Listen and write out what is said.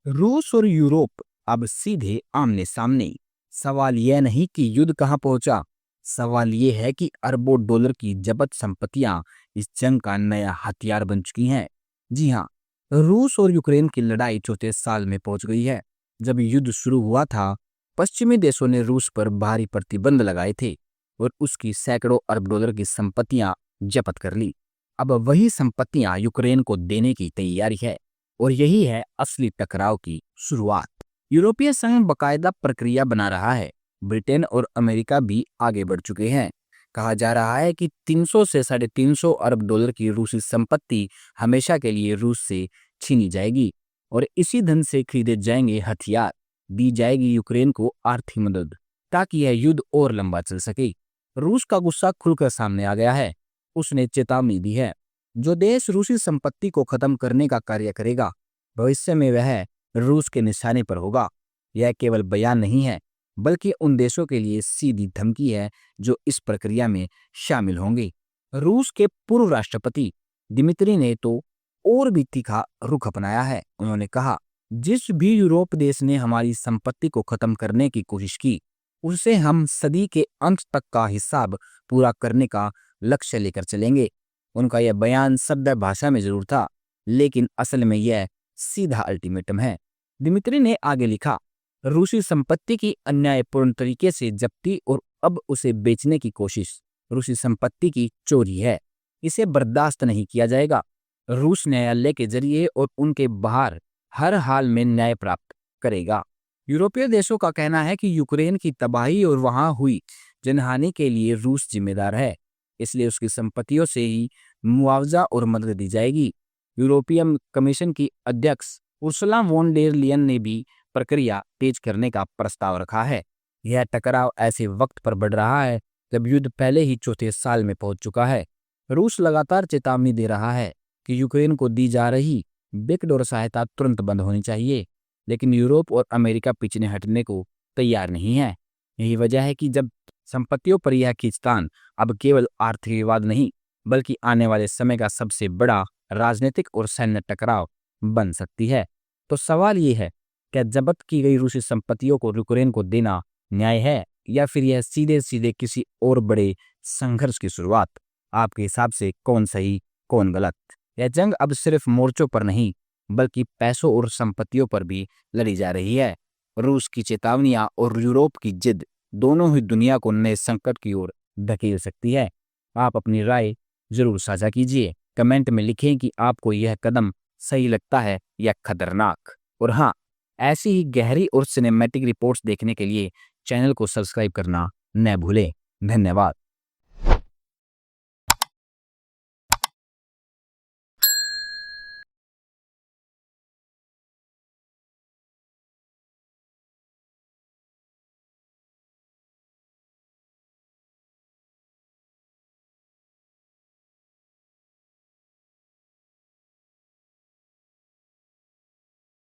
रूस और यूरोप अब सीधे आमने सामने। सवाल यह नहीं कि युद्ध कहां पहुंचा, सवाल यह है कि अरबों डॉलर की जब्त संपत्तियां इस जंग का नया हथियार बन चुकी हैं। जी हां, रूस और यूक्रेन की लड़ाई चौथे साल में पहुंच गई है। जब युद्ध शुरू हुआ था, पश्चिमी देशों ने रूस पर भारी प्रतिबंध लगाए थे और उसकी सैकड़ों अरब डॉलर की संपत्तियां जब्त कर ली। अब वही संपत्तियां यूक्रेन को देने की तैयारी है और यही है असली टकराव की शुरुआत। यूरोपीय संघ बकायदा प्रक्रिया बना रहा है। ब्रिटेन और अमेरिका भी आगे बढ़ चुके हैं। कहा जा रहा है कि 300 से 350 अरब डॉलर की रूसी संपत्ति हमेशा के लिए रूस से छीनी जाएगी और इसी धन से खरीदे जाएंगे हथियार, दी जाएगी यूक्रेन को आर्थिक मदद, ताकि यह युद्ध और लंबा चल सके। रूस का गुस्सा खुलकर सामने आ गया है। उसने चेतावनी दी है, जो देश रूसी संपत्ति को खत्म करने का कार्य करेगा, भविष्य में वह रूस के निशाने पर होगा। यह केवल बयान नहीं है, बल्कि उन देशों के लिए सीधी धमकी है जो इस प्रक्रिया में शामिल होंगे। रूस के पूर्व राष्ट्रपति दिमित्री ने तो और भी तीखा रुख अपनाया है। उन्होंने कहा, जिस भी यूरोप देश ने हमारी संपत्ति को खत्म करने की कोशिश की, उससे हम सदी के अंत तक का हिसाब पूरा करने का लक्ष्य लेकर चलेंगे। उनका यह बयान सभ्य भाषा में जरूर था, लेकिन असल में यह सीधा अल्टीमेटम है। दिमित्री ने आगे लिखा, रूसी संपत्ति की अन्यायपूर्ण तरीके से जब्ती और अब उसे बेचने की कोशिश रूसी संपत्ति की चोरी है। इसे बर्दाश्त नहीं किया जाएगा। रूस न्यायालय के जरिए और उनके बाहर हर हाल में न्याय प्राप्त करेगा। यूरोपीय देशों का कहना है कि यूक्रेन की तबाही और वहां हुई जनहानि के लिए रूस जिम्मेदार है, इसलिए उसकी संपत्तियों से ही मुआवजा और मदद दी जाएगी। यूरोपियन कमीशन की अध्यक्ष उर्सुला वॉन डेर लियन ने भी प्रक्रिया तेज करने का प्रस्ताव रखा है। यह टकराव ऐसे वक्त पर बढ़ रहा है जब युद्ध पहले ही चौथे साल में पहुंच चुका है। रूस लगातार चेतावनी दे रहा है कि यूक्रेन को दी जा रही बैकडोर सहायता तुरंत बंद होनी चाहिए, लेकिन यूरोप और अमेरिका पीछे हटने को तैयार नहीं है। यही वजह है कि जब संपत्तियों पर यह खींचतान अब केवल आर्थिक विवाद नहीं, बल्कि आने वाले समय का सबसे बड़ा राजनीतिक और सैन्य टकराव बन सकती है। तो सवाल ये है, क्या जब्त की गई रूसी संपत्तियों को यूक्रेन को देना न्याय है, या फिर यह सीधे सीधे किसी और बड़े संघर्ष की शुरुआत? आपके हिसाब से कौन सही, कौन गलत? यह जंग अब सिर्फ मोर्चों पर नहीं, बल्कि पैसों और संपत्तियों पर भी लड़ी जा रही है। रूस की चेतावनियां और यूरोप की जिद दोनों ही दुनिया को नए संकट की ओर धकेल सकती है। आप अपनी राय जरूर साझा कीजिए। कमेंट में लिखें कि आपको यह कदम सही लगता है या खतरनाक। और हाँ, ऐसी ही गहरी और सिनेमैटिक रिपोर्ट्स देखने के लिए चैनल को सब्सक्राइब करना न भूलें। धन्यवाद।